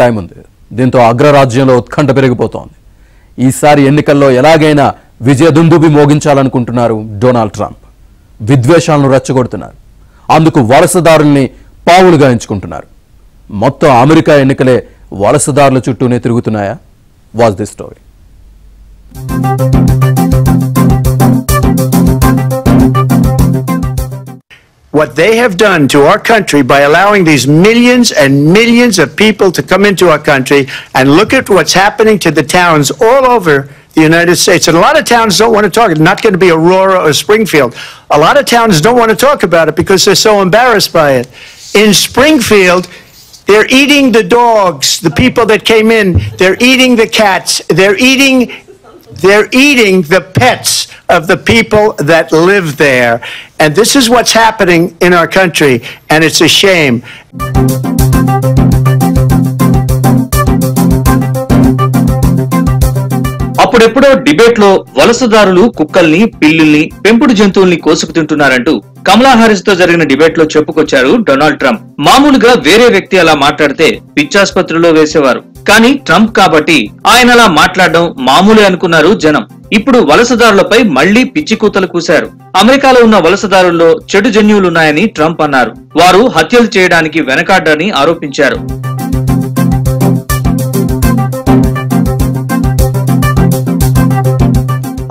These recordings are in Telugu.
టైం ఉంది. దీంతో అగ్రరాజ్యంలో ఉత్కంఠ పెరిగిపోతోంది. ఈసారి ఎన్నికల్లో ఎలాగైనా విజయదుందుబి మోగించాలనుకుంటున్నారు డొనాల్డ్ ట్రంప్. విద్వేషాలను రెచ్చగొడుతున్నారు. అందుకు వలసదారుల్ని పావులుగా ఎంచుకుంటున్నారు. మొత్తం అమెరికా ఎన్నికలే వలసదారుల చుట్టూనే తిరుగుతున్నాయా? Watch this story. What they have done to our country by allowing these millions and millions of people to come into our country, and look at what's happening to the towns all over the United States. And a lot of towns don't want to talk. It's not going to be Aurora or Springfield. A lot of towns don't want to talk about it because they're so embarrassed by it. In Springfield, they're eating the dogs, the people that came in. They're eating the cats. They're eating the pets of the people that live there. And this is what's happening in our country, and it's a shame. అప్పుడెప్పుడో డిబేట్ లో వలసదారులు కుక్కల్ని, పిల్లుల్ని, పెంపుడు జంతువుల్ని కోసుకు తింటున్నారంటూ కమలా హారిస్ తో జరిగిన డిబేట్ లో చెప్పుకొచ్చారు డొనాల్డ్ ట్రంప్. మామూలుగా వేరే వ్యక్తి అలా మాట్లాడితే పిచ్చాసుపత్రిలో వేసేవారు. కానీ ట్రంప్ కాబట్టి ఆయన అలా మాట్లాడడం మామూలే అనుకున్నారు జనం. ఇప్పుడు వలసదారులపై మళ్లీ పిచ్చి కూతలు కూశారు. అమెరికాలో ఉన్న వలసదారుల్లో చెడు జన్యువులున్నాయని ట్రంప్ అన్నారు. వారు హత్యలు చేయడానికి వెనకాడ్డారని ఆరోపించారు.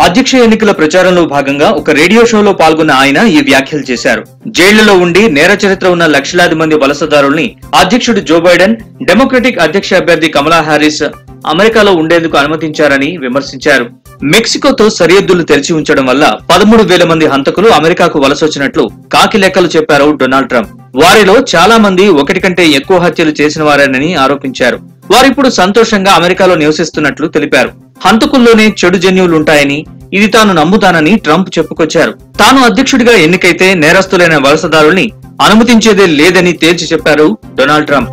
అధ్యక్ష ఎన్నికల ప్రచారంలో భాగంగా ఒక రేడియో షోలో పాల్గొన్న ఆయన ఈ వ్యాఖ్యలు చేశారు. జైళ్లలో ఉండి నేర చరిత్ర ఉన్న లక్షలాది మంది వలసదారుల్ని అధ్యక్షుడు జో బైడెన్, డెమోక్రటిక్ అధ్యక్ష అభ్యర్థి కమలా హారిస్ అమెరికాలో ఉండేందుకు అనుమతించారని విమర్శించారు. మెక్సికోతో సరిహద్దులు తెరిచి ఉంచడం వల్ల 13,000 మంది హంతకులు అమెరికాకు వలసొచ్చినట్లు కాకి లెక్కలు చెప్పారు డొనాల్డ్ ట్రంప్. వారిలో చాలా మంది ఒకటి కంటే ఎక్కువ హత్యలు చేసిన వారేనని ఆరోపించారు. వారిప్పుడు సంతోషంగా అమెరికాలో నివసిస్తున్నట్లు తెలిపారు. హంతకుల్లోనే చెడు జన్యువులుంటాయని, ఇది తాను నమ్ముతానని ట్రంప్ చెప్పుకొచ్చారు. తాను అధ్యక్షుడిగా ఎన్నికైతే నేరస్తులైన వలసదారుల్ని అనుమతించేదే లేదని తేల్చి చెప్పారు డొనాల్డ్ ట్రంప్.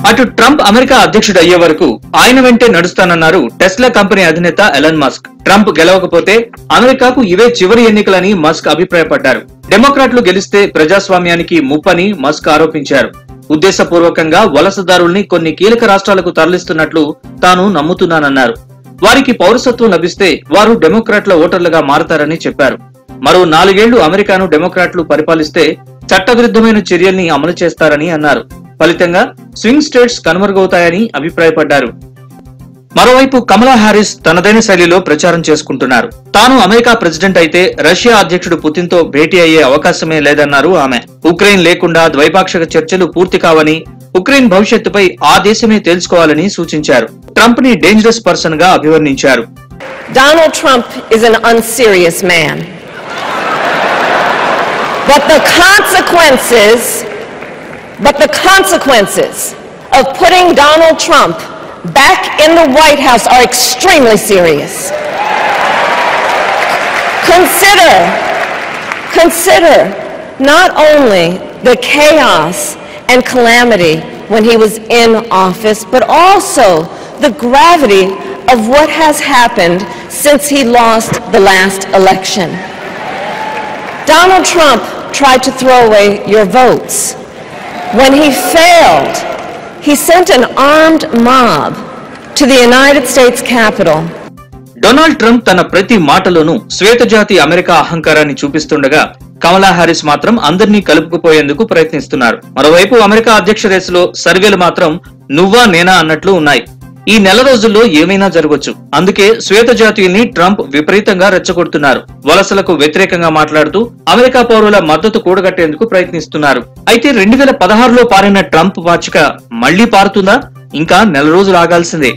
అటు ట్రంప్ అమెరికా అధ్యక్షుడు అయ్యే వరకు ఆయన వెంటే నడుస్తానన్నారు టెస్లా కంపెనీ అధినేత ఎలన్ మస్క్. ట్రంప్ గెలవకపోతే అమెరికాకు ఇవే చివరి ఎన్నికలని మస్క్ అభిప్రాయపడ్డారు. డెమోక్రాట్లు గెలిస్తే ప్రజాస్వామ్యానికి ముప్పని మస్క్ ఆరోపించారు. ఉద్దేశపూర్వకంగా వలసదారుల్ని కొన్ని కీలక రాష్ట్రాలకు తరలిస్తున్నట్లు తాను నమ్ముతున్నానన్నారు. వారికి పౌరసత్వం లభిస్తే వారు డెమోక్రాట్ల ఓటర్లుగా మారతారని చెప్పారు. మరో 4 ఏళ్లు అమెరికాను డెమోక్రాట్లు పరిపాలిస్తే చట్టవిరుద్ధమైన చర్యల్ని అమలు చేస్తారని అన్నారు. ఫలితంగా స్వింగ్ స్టేట్స్ కనుమరుగవుతాయని అభిప్రాయపడ్డారు. మరోవైపు కమలా హారిస్ తనదైన శైలిలో ప్రచారం చేసుకుంటున్నారు. తాను అమెరికా ప్రెసిడెంట్ అయితే రష్యా అధ్యక్షుడు పుతిన్ తో భేటీ అయ్యే అవకాశమే లేదన్నారు ఆమె. ఉక్రెయిన్ లేకుండా ద్వైపాక్షిక చర్చలు పూర్తి కావని, ఉక్రెయిన్ భవిష్యత్తుపై ఆ దేశమే తెలుసుకోవాలని సూచించారు. ట్రంప్ ని డేంజరస్ పర్సన్ గా అభివర్ణించారు. Donald Trump is an unserious man. But the consequences of putting Donald Trump back in the White House are extremely serious. Consider not only the chaos and calamity when he was in office, but also the gravity of what has happened since he lost the last election. Donald Trump tried to throw away your votes. When he failed, he sent an armed mob to the United States Capitol. Donald Trump తన ప్రతి మాటలోనూ శ్వేతజాతి అమెరికా అహంకారాన్ని చూపిస్తుండగా కమలా హారిస్ మాత్రం అందరినీ కలుపుకుపోయేందుకు ప్రయత్నిస్తున్నారు. మరోవైపు అమెరికా అధ్యక్ష రేసులో సర్వేలు మాత్రం నువ్వా నేనా అన్నట్లు ఉన్నాయి. ఈ నెల రోజుల్లో ఏమైనా జరగొచ్చు. అందుకే శ్వేత జాతీయుల్ని ట్రంప్ విపరీతంగా రెచ్చగొడుతున్నారు. వలసలకు వ్యతిరేకంగా మాట్లాడుతూ అమెరికా పౌరుల మద్దతు కూడగట్టేందుకు ప్రయత్నిస్తున్నారు. అయితే 2016లో పారిన ట్రంప్ వాచిక మళ్లీ పారుతుందా? ఇంకా నెల రోజులు ఆగాల్సిందే.